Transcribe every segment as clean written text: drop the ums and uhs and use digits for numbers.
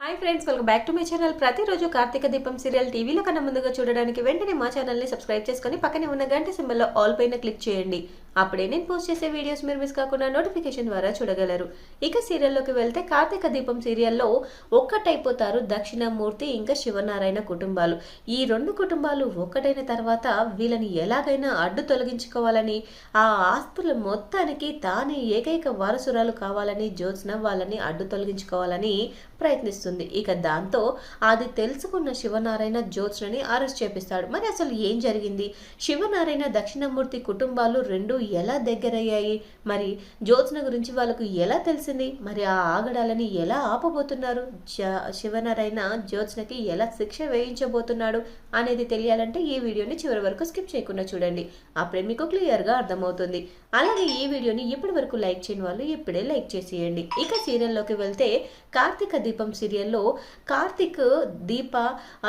Hi friends, welcome back to my channel. ప్రతిరోజు కార్తీక దీపం serial టీవీలో కన్నా ముందుగా చూడడానికి వెంటనే మా ఛానల్ని సబ్స్క్రైబ్ చేసుకొని పక్కనే ఉన్న గంట సింబల్లో ఆల్ పైన క్లిక్ చేయండి. అప్పుడే నేను పోస్ట్ చేసే వీడియోస్ మీరు మిస్ కాకుండా నోటిఫికేషన్ ద్వారా చూడగలరు. ఇక సీరియల్లోకి వెళ్తే కార్తీక దీపం సీరియల్లో ఒక్కటైపోతారు దక్షిణామూర్తి ఇంకా శివనారాయణ కుటుంబాలు. ఈ రెండు కుటుంబాలు ఒక్కటైన తర్వాత వీళ్ళని ఎలాగైనా అడ్డు తొలగించుకోవాలని, ఆ ఆస్తుల మొత్తానికి తానే ఏకైక వారసురాలు కావాలని జ్యోత్స్న వాళ్ళని అడ్డు తొలగించుకోవాలని ప్రయత్నిస్తుంది. ఇక దాంతో అది తెలుసుకున్న శివనారాయణ జ్యోత్స్నని అరెస్ట్ చేపిస్తాడు. మరి అసలు ఏం జరిగింది? శివనారాయణ దక్షిణమూర్తి కుటుంబాలు రెండు ఎలా దగ్గరయ్యాయి? మరి జ్యోత్స్న గురించి వాళ్ళకు ఎలా తెలిసింది? మరి ఆ ఆగడాలని ఎలా ఆపబోతున్నారు? శివనారాయణ జ్యోత్స్నకి ఎలా శిక్ష వేయించబోతున్నాడు అనేది తెలియాలంటే ఈ వీడియోని చివరి వరకు స్కిప్ చేయకుండా చూడండి. అప్పుడే మీకు క్లియర్గా అర్థమవుతుంది. అలాగే ఈ వీడియోని ఇప్పటి వరకు లైక్ చేయని వాళ్ళు ఇప్పుడే లైక్ చేసేయండి. ఇక సీరియల్లోకి వెళ్తే కార్తీక దీపం సీరియల్లో కార్తీక్, దీప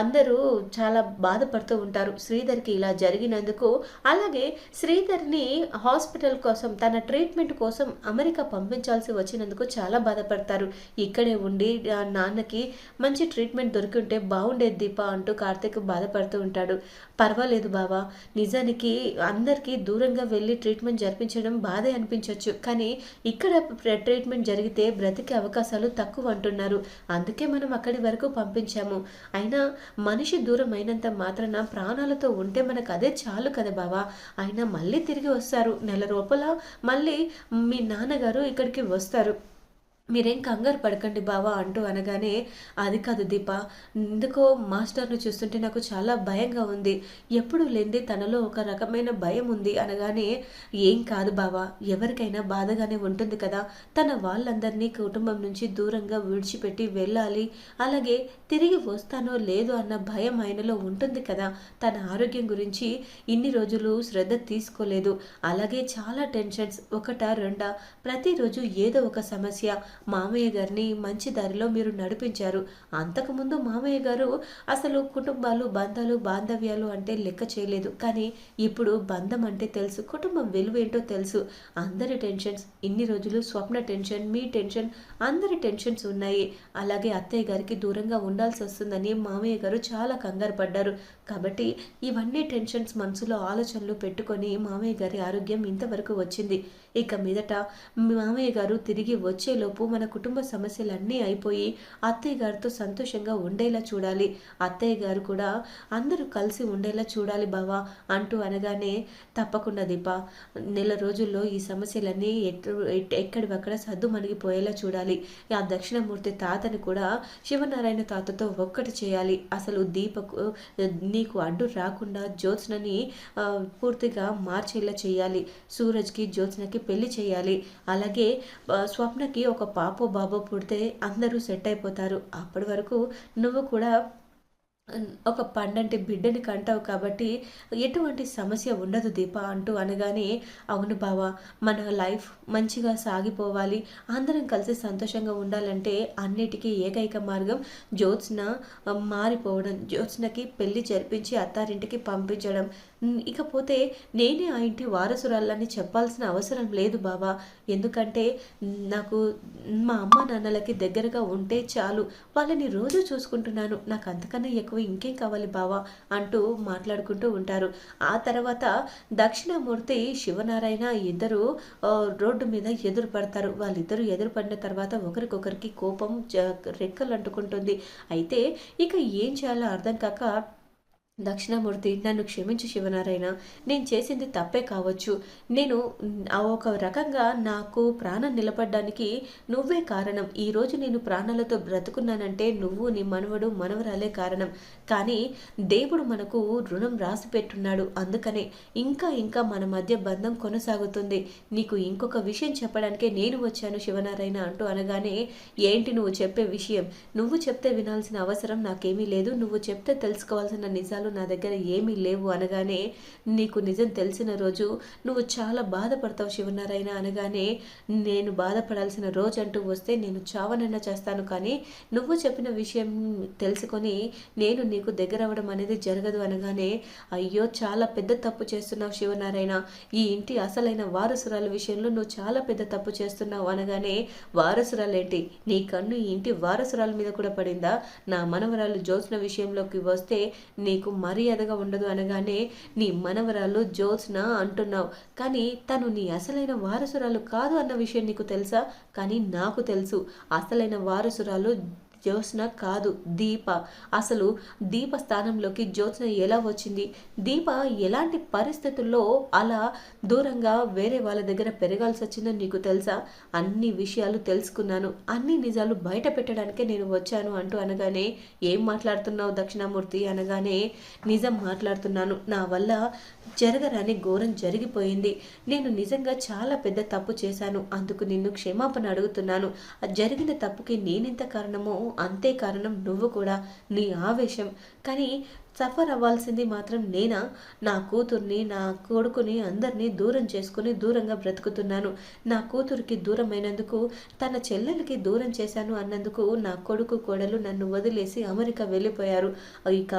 అందరూ చాలా బాధపడుతూ ఉంటారు శ్రీధర్కి ఇలా జరిగినందుకు. అలాగే శ్రీధర్ని హాస్పిటల్ కోసం, తన ట్రీట్మెంట్ కోసం అమెరికా పంపించాల్సి వచ్చినందుకు చాలా బాధపడతారు. ఇక్కడే ఉండి నాన్నకి మంచి ట్రీట్మెంట్ దొరికి ఉంటే బాగుండేది దీప అంటూ కార్తీక్ బాధపడుతూ ఉంటాడు. పర్వాలేదు బావా, నిజానికి అందరికీ దూరంగా వెళ్ళి ట్రీట్మెంట్ జరిపించడం బాధే అనిపించవచ్చు, కానీ ఇక్కడ ట్రీట్మెంట్ జరిగితే బ్రతికే అవకాశాలు తక్కువ అంటున్నారు. అందుకే మనం అక్కడి వరకు పంపించాము. అయినా మనిషి దూరం అయినంత మాత్రాన ప్రాణాలతో ఉంటే మనకు అదే చాలు కదా బావా. అయినా మళ్ళీ తిరిగి వస్తారు, నెల లోపల మళ్ళీ మీ నాన్నగారు ఇక్కడికి వస్తారు, మీరేం కంగారు పడకండి బావా అంటూ అనగానే, అది కాదు దీప, ఎందుకో మాస్టర్ను చూస్తుంటే నాకు చాలా భయంగా ఉంది, ఎప్పుడు లేనిది తనలో ఒక రకమైన భయం ఉంది అనగానే, ఏం కాదు బావా, ఎవరికైనా బాధగానే ఉంటుంది కదా, తన వాళ్ళందరినీ కుటుంబం నుంచి దూరంగా విడిచిపెట్టి వెళ్ళాలి, అలాగే తిరిగి వస్తానో లేదో అన్న భయం ఆయనలో ఉంటుంది కదా, తన ఆరోగ్యం గురించి ఇన్ని రోజులు శ్రద్ధ తీసుకోలేదు, అలాగే చాలా టెన్షన్స్, ఒకటా రెండా, ప్రతిరోజు ఏదో ఒక సమస్య. మామయ్య గారిని మంచి దారిలో మీరు నడిపించారు. అంతకుముందు మామయ్య గారు అసలు కుటుంబాలు, బంధాలు, బాంధవ్యాలు అంటే లెక్క చేయలేదు, కానీ ఇప్పుడు బంధం అంటే తెలుసు, కుటుంబం విలువ ఏంటో తెలుసు. అందరి టెన్షన్స్, ఇన్ని రోజులు స్వప్న టెన్షన్, మీ టెన్షన్, అందరి టెన్షన్స్ ఉన్నాయి. అలాగే అత్తయ్య గారికి దూరంగా ఉండాల్సి వస్తుందని మామయ్య గారు చాలా కంగారు పడ్డారు. కాబట్టి ఇవన్నీ టెన్షన్స్ మనసులో ఆలోచనలు పెట్టుకొని మామయ్య గారి ఆరోగ్యం ఇంతవరకు వచ్చింది. ఇక మీదట మామయ్య గారు తిరిగి వచ్చేలోపు మన కుటుంబ సమస్యలన్నీ అయిపోయి అత్తయ్య గారితో సంతోషంగా ఉండేలా చూడాలి, అత్తయ్య గారు కూడా అందరూ కలిసి ఉండేలా చూడాలి బావా అంటూ అనగానే, తప్పకుండా దీప, నెల రోజుల్లో ఈ సమస్యలన్నీ ఎక్కడివక్కడ సద్దు మణిగిపోయేలా చూడాలి. ఆ దక్షిణమూర్తి తాతని కూడా శివనారాయణ తాతతో ఒక్కటి చేయాలి. అసలు దీపకు నీకు అడ్డు రాకుండా జ్యోత్స్నని పూర్తిగా మార్చేలా చేయాలి. సూరజ్కి జ్యోత్స్నకి పెళ్లి చేయాలి. అలాగే స్వప్నకి ఒక పాపో బాబో పుడితే అందరూ సెట్ అయిపోతారు. అప్పటి వరకు నువ్వు కూడా ఒక పండంటి బిడ్డని కంటావు కాబట్టి ఎటువంటి సమస్య ఉండదు దీప అంటూ అనగానే, అవును బావా, మన లైఫ్ మంచిగా సాగిపోవాలి, అందరం కలిసి సంతోషంగా ఉండాలంటే అన్నిటికీ ఏకైక మార్గం జ్యోత్స్న మారిపోవడం, జ్యోత్స్నకి పెళ్లి జరిపించి అత్తారింటికి పంపించడం. ఇకపోతే నేనే ఆ ఇంటి వారసురాలని చెప్పాల్సిన అవసరం లేదు బావా, ఎందుకంటే నాకు మా అమ్మ నాన్నలకి దగ్గరగా ఉంటే చాలు, వాళ్ళని రోజు చూసుకుంటున్నాను, నాకు అంతకన్నా ఎక్కువ ఇంకేం కావాలి బావా అంటూ మాట్లాడుకుంటూ ఉంటారు. ఆ తర్వాత దక్షిణామూర్తి, శివనారాయణ ఇద్దరు రోడ్డు మీద ఎదురు పడతారు. వాళ్ళిద్దరూ ఎదురు పడిన తర్వాత ఒకరికొకరికి కోపం రెక్కలు అంటుకుంటుంది. అయితే ఇక ఏం చేయాలో అర్థం కాక, దక్షిణామూర్తి, నన్ను క్షమించు శివనారాయణ, నేను చేసింది తప్పే కావచ్చు, నేను ఒక రకంగా నాకు ప్రాణం నిలబడ్డానికి నువ్వే కారణం, ఈరోజు నేను ప్రాణాలతో బ్రతుకున్నానంటే నువ్వు, నీ మనవడు, మనవరాలే కారణం, కానీ దేవుడు మనకు రుణం రాసి పెట్టున్నాడు, అందుకనే ఇంకా ఇంకా మన మధ్య బంధం కొనసాగుతుంది, నీకు ఇంకొక విషయం చెప్పడానికే నేను వచ్చాను శివనారాయణ అంటూ అనగానే, ఏంటి నువ్వు చెప్పే విషయం? నువ్వు చెప్తే వినాల్సిన అవసరం నాకేమీ లేదు, నువ్వు చెప్తే తెలుసుకోవాల్సిన నిజాలు ఆధారాలు నా దగ్గర ఏమీ లేవు అనగానే, నీకు నిజం తెలిసిన రోజు నువ్వు చాలా బాధపడతావు శివనారాయణ అనగానే, నేను బాధపడాల్సిన రోజు అంటూ వస్తే నేను చావనన్నా చేస్తాను, కానీ నువ్వు చెప్పిన విషయం తెలుసుకొని నేను నీకు దగ్గర అవ్వడం అనేది జరగదు అనగానే, అయ్యో చాలా పెద్ద తప్పు చేస్తున్నావు శివనారాయణ, ఈ ఇంటి అసలైన వారసురాలు విషయంలో నువ్వు చాలా పెద్ద తప్పు చేస్తున్నావు అనగానే, వారసురాలేంటి, నీ కన్ను ఈ ఇంటి వారసురాల మీద కూడా పడిందా? నా మనవరాలు జ్యోత్స్న విషయంలోకి వస్తే నీకు మర్యాదగా ఉండదు అనగానే, నీ మనవరాలు జ్యోత్స్న అంటున్నావు, కానీ తను నీ అసలైన వారసురాలు కాదు అన్న విషయం నీకు తెలుసా? కానీ నాకు తెలుసు, అసలైన వారసురాలు జ్యోత్స్న కాదు, దీప. అసలు దీప స్థానంలోకి జ్యోత్స్న ఎలా వచ్చింది? దీప ఎలాంటి పరిస్థితుల్లో అలా దూరంగా వేరే వాళ్ళ దగ్గర పెరగాల్సి వచ్చిందో నీకు తెలుసా? అన్ని విషయాలు తెలుసుకున్నాను, అన్ని నిజాలు బయట పెట్టడానికే నేను వచ్చాను అంటూ అనగానే, ఏం మాట్లాడుతున్నావు దక్షిణామూర్తి అనగానే, నిజం మాట్లాడుతున్నాను, నా వల్ల జరగరాని ఘోరం జరిగిపోయింది, నేను నిజంగా చాలా పెద్ద తప్పు చేశాను, అందుకు నిన్ను క్షమాపణ అడుగుతున్నాను, జరిగిన తప్పుకి నేనెంత కారణమో అంతే కారణం నువ్వు కూడా, నీ ఆవేశం. కానీ సఫర్ అవ్వాల్సింది మాత్రం నేనా? నా కూతుర్ని, నా కొడుకుని అందరినీ దూరం చేసుకుని దూరంగా బ్రతుకుతున్నాను. నా కూతురికి దూరమైనందుకు, తన చెల్లెలకి దూరం చేశాను అన్నందుకు నా కొడుకు కోడలు నన్ను వదిలేసి అమెరికా వెళ్ళిపోయారు. ఇక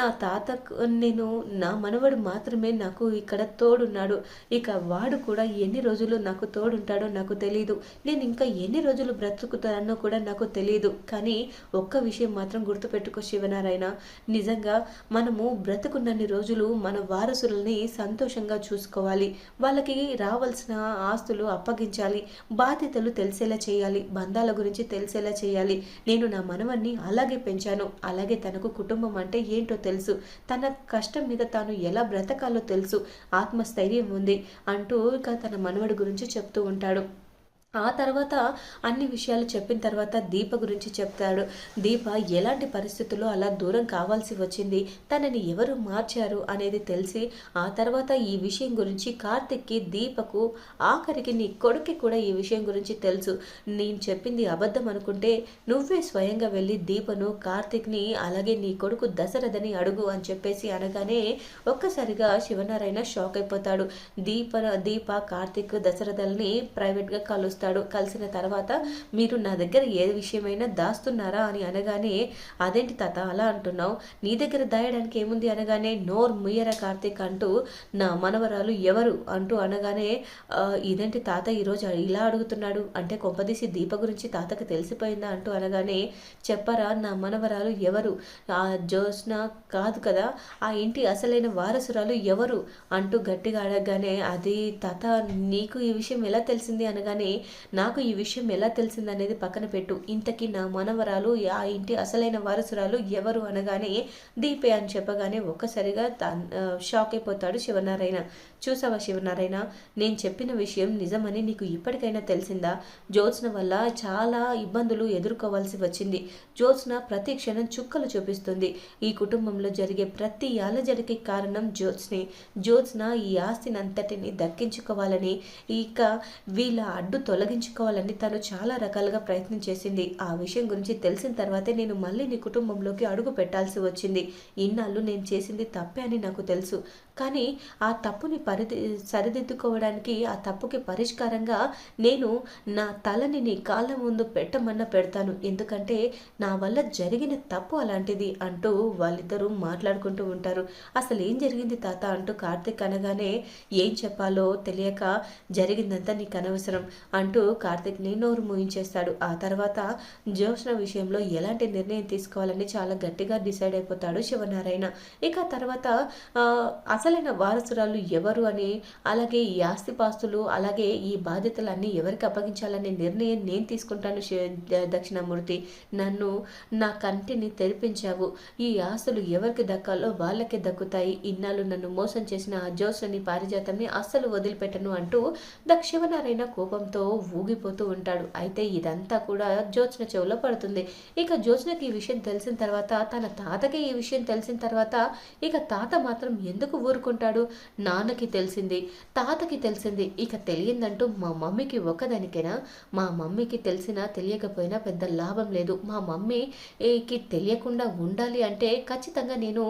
నా తాత, నేను నా మనవడు మాత్రమే నాకు ఇక్కడ తోడున్నాడు. ఇక వాడు కూడా ఎన్ని రోజులు నాకు తోడుంటాడో నాకు తెలీదు, నేను ఇంకా ఎన్ని రోజులు బ్రతుకుతానో కూడా నాకు తెలియదు. కానీ ఒక్క విషయం మాత్రం గుర్తుపెట్టుకో శివనారాయణ, నిజంగా మనము బ్రతుకున్నన్ని రోజులు మన వారసులని సంతోషంగా చూసుకోవాలి, వాళ్ళకి రావాల్సిన ఆస్తులు అప్పగించాలి, బాధ్యతలు తెలిసేలా చేయాలి, బంధాల గురించి తెలిసేలా చేయాలి. నేను నా మనవన్ని అలాగే పెంచాను, అలాగే తనకు కుటుంబం అంటే ఏంటో తెలుసు, తన కష్టం మీద తాను ఎలా బ్రతకాలో తెలుసు, ఆత్మస్థైర్యం ఉంది అంటూ ఇక తన మనవడి గురించి చెప్తూ ఉంటాడు. ఆ తర్వాత అన్ని విషయాలు చెప్పిన తర్వాత దీప గురించి చెప్తాడు. దీప ఎలాంటి పరిస్థితుల్లో అలా దూరం కావాల్సి వచ్చింది, తనని ఎవరు మార్చారు అనేది తెలిసి, ఆ తర్వాత ఈ విషయం గురించి కార్తిక్కి, దీపకు, ఆఖరికి నీ కొడుక్కి కూడా ఈ విషయం గురించి తెలుసు. నేను చెప్పింది అబద్ధం అనుకుంటే నువ్వే స్వయంగా వెళ్ళి దీపను, కార్తిక్ని, అలాగే నీ కొడుకు దశరథని అడుగు అని చెప్పేసి అనగానే ఒక్కసారిగా శివనారాయణ షాక్ అయిపోతాడు. దీప కార్తిక్ దశరథల్ని ప్రైవేట్గా కలుస్తాడు. కలిసిన తర్వాత, మీరు నా దగ్గర ఏ విషయమైనా దాస్తున్నారా అని అనగానే, అదేంటి తాత అలా అంటున్నావు, నీ దగ్గర దాయడానికి ఏముంది అనగానే, నోర్ ముయ్యరా కార్తీక్ అంటూ, నా మనవరాలు ఎవరు అంటూ అనగానే, ఇదేంటి తాత ఈరోజు ఇలా అడుగుతున్నాడు అంటే, కొంపదీసి దీప గురించి తాతకి తెలిసిపోయిందా అంటూ అనగానే, చెప్పరా నా మనవరాలు ఎవరు, ఆ జ్యోత్స్న కాదు కదా, ఆ ఇంటి అసలైన వారసురాలు ఎవరు అంటూ గట్టిగా అడగగానే, అది తాత నీకు ఈ విషయం ఎలా తెలిసింది అనగానే, నాకు ఈ విషయం ఎలా తెలిసిందనేది పక్కన పెట్టు, ఇంతకీ నా మనవరాలు, ఆ ఇంటి అసలైన వారసురాలు ఎవరు అనగానే, దీపే అని చెప్పగానే ఒక్కసారిగా షాక్ అయిపోతాడు శివనారాయణ. చూసావా శివనారాయణ, నేను చెప్పిన విషయం నిజమని నీకు ఇప్పటికైనా తెలిసిందా? జ్యోత్స్న వల్ల చాలా ఇబ్బందులు ఎదుర్కోవాల్సి వచ్చింది. జ్యోత్స్న ప్రతి క్షణం చుక్కలు చూపిస్తుంది. ఈ కుటుంబంలో జరిగే ప్రతి అలజడికి కారణం జ్యోత్స్నే. జ్యోత్స్న ఈ ఆస్తిని అంతటిని దక్కించుకోవాలని, ఇక వీళ్ళ అడ్డు తొలగించుకోవాలని తను చాలా రకాలుగా ప్రయత్నం చేసింది. ఆ విషయం గురించి తెలిసిన తర్వాతే నేను మళ్ళీ నీ కుటుంబంలోకి అడుగు పెట్టాల్సి వచ్చింది. ఇన్నాళ్ళు నేను చేసింది తప్పే అని నాకు తెలుసు, కానీ ఆ తప్పుని సరిదిద్దుకోవడానికి, ఆ తప్పుకి పరిష్కారంగా నేను నా తలని నీ కాళ్ళ ముందు పెట్టమన్నా పెడతాను, ఎందుకంటే నా వల్ల జరిగిన తప్పు అలాంటిది అంటూ వాళ్ళిద్దరూ మాట్లాడుకుంటూ ఉంటారు. అసలు ఏం జరిగింది తాత అంటూ కార్తిక్ అనగానే, ఏం చెప్పాలో తెలియక, జరిగిందంతా నీకు అనవసరం అంటూ కార్తిక్ని నోరు మూయించేస్తాడు. ఆ తర్వాత జ్యోత్స్న విషయంలో ఎలాంటి నిర్ణయం తీసుకోవాలని చాలా గట్టిగా డిసైడ్ అయిపోతాడు శివనారాయణ. ఇక తర్వాత అసలైన వారసురాలు ఎవరు అని, అలాగే ఈ ఆస్తిపాస్తులు, అలాగే ఈ బాధ్యతలన్నీ ఎవరికి అప్పగించాలనే నిర్ణయం నేను తీసుకుంటాను దక్షిణామూర్తి. నన్ను, నా కంటిని తెరిపించావు, ఈ ఆస్తులు ఎవరికి దక్కాలో వాళ్ళకే దక్కుతాయి, ఇన్నాళ్ళు నన్ను మోసం చేసిన ఆ జ్యోత్స్నని, పారిజాతంని అస్సలు వదిలిపెట్టను అంటూ శివనారాయణ కోపంతో ఊగిపోతూ ఉంటాడు. అయితే ఇదంతా కూడా జ్యోత్స్న చెవిలో పడుతుంది. ఇక జ్యోత్స్నకి ఈ విషయం తెలిసిన తర్వాత, తన తాతకి ఈ విషయం తెలిసిన తర్వాత ఇక తాత మాత్రం ఎందుకు ఊరుకుంటాడు? నాన్నకి తెలిసింది, తాతకి తెలిసింది, ఇక తెలియందంటూ మా మమ్మీకి ఒక్కదానికైనా, మా మమ్మీకి తెలిసినా తెలియకపోయినా పెద్ద లాభం లేదు. మా మమ్మీకి తెలియకుండా ఉండాలి అంటే ఖచ్చితంగా నేను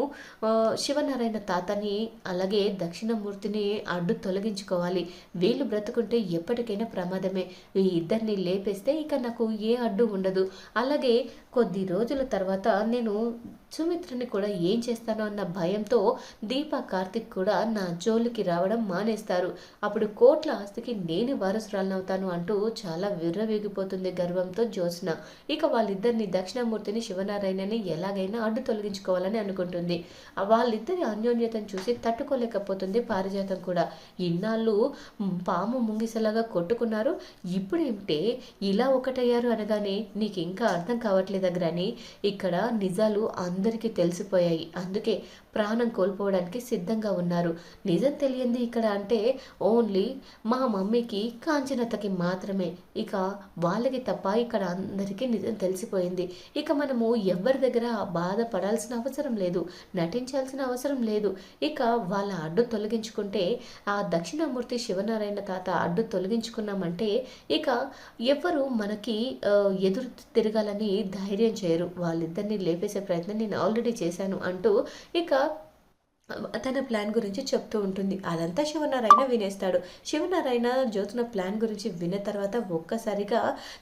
శివనారాయణ తాతని అలాగే దక్షిణమూర్తిని అడ్డు తొలగించుకోవాలి. వీళ్ళు బ్రతుకుంటే ఎప్పటికైనా ప్రమాదమే. ఈ ఇద్దరిని లేపేస్తే ఇక నాకు ఏ అడ్డు ఉండదు. అలాగే కొద్ది రోజుల తర్వాత నేను సుమిత్రని కూడా ఏం చేస్తానో అన్న భయంతో దీప, కార్తిక్ కూడా నా జోలికి రావడం మానేస్తారు. అప్పుడు కోట్ల ఆస్తికి నేను వారసురాలనవుతాను అంటూ చాలా విర్రవీగిపోతుంది గర్వంతో జ్యోత్స్న. ఇక వాళ్ళిద్దరిని, దక్షిణామూర్తిని, శివనారాయణని ఎలాగైనా అడ్డు తొలగించుకోవాలని అనుకుంటుంది. వాళ్ళిద్దరి అన్యోన్యతను చూసి తట్టుకోలేకపోతుంది పారిజాతం కూడా. ఇన్నాళ్ళు పాము ముంగిసలాగా కొట్టుకున్నారు, ఇప్పుడేమిటే ఇలా ఒకటయ్యారు అనగానే నీకు ఇంకా అర్థం కావట్లేదా గ్రాని? ఇక్కడ నిజాలు అందరికీ తెలిసిపోయాయి, అందుకే ప్రాణం కోల్పోవడానికి సిద్ధంగా ఉన్నారు. నిజం తెలియంది ఇక్కడ అంటే ఓన్లీ మా మమ్మీకి, కాంచనతకి మాత్రమే. ఇక వాళ్ళకి తప్ప ఇక్కడ అందరికీ నిజం తెలిసిపోయింది. ఇక మనము ఎవరి దగ్గర బాధపడాల్సిన అవసరం లేదు, నటించాల్సిన అవసరం లేదు. ఇక వాళ్ళ అడ్డు తొలగించుకుంటే, ఆ దక్షిణామూర్తి, శివనారాయణ తాత అడ్డు తొలగించుకున్నామంటే ఇక ఎవ్వరు మనకి ఎదురు తిరగాలని ధైర్యం చేయరు. వాళ్ళిద్దరిని లేపేసే ప్రయత్నం నేను ఆల్రెడీ చేశాను అంటూ ఇక తన ప్లాన్ గురించి చెప్తూ ఉంటుంది. అదంతా శివనారాయణ వినేస్తాడు. శివనారాయణ జ్యోత్స్న ప్లాన్ గురించి విన్న తర్వాత ఒక్కసారిగా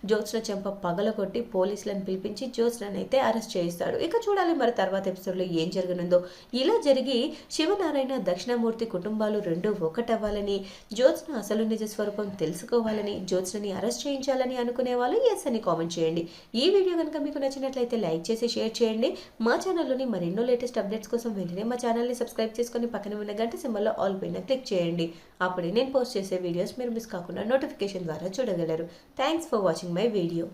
జ్యోత్స్న చెంప పగలగొట్టి పోలీసులను పిలిపించి జ్యోత్స్ననైతే అరెస్ట్ చేయిస్తాడు. ఇక చూడాలి మరి తర్వాత ఎపిసోడ్లో ఏం జరగనుందో. ఇలా జరిగి శివనారాయణ, దక్షిణామూర్తి కుటుంబాలు రెండు ఒకటవ్వాలని, జ్యోత్స్న అసలు నిజ స్వరూపం తెలుసుకోవాలని, జ్యోత్స్నని అరెస్ట్ చేయించాలని అనుకునే వాళ్ళు ఎస్ అని కామెంట్ చేయండి. ఈ వీడియో కనుక మీకు నచ్చినట్లయితే లైక్ చేసి షేర్ చేయండి. మా ఛానల్లోని మరెన్నో లేటెస్ట్ అప్డేట్స్ కోసం వెంటనే మా ఛానల్ని సబ్స్క్రైబ్ చేసుకొని పక్కన ఉన్న గంట సింబల్లో ఆల్ పైన క్లిక్ చేయండి. అప్పుడే నేను పోస్ట్ చేసే వీడియోస్ మీరు మిస్ కాకుండా నోటిఫికేషన్ ద్వారా చూడగలరు. Thanks for watching my video.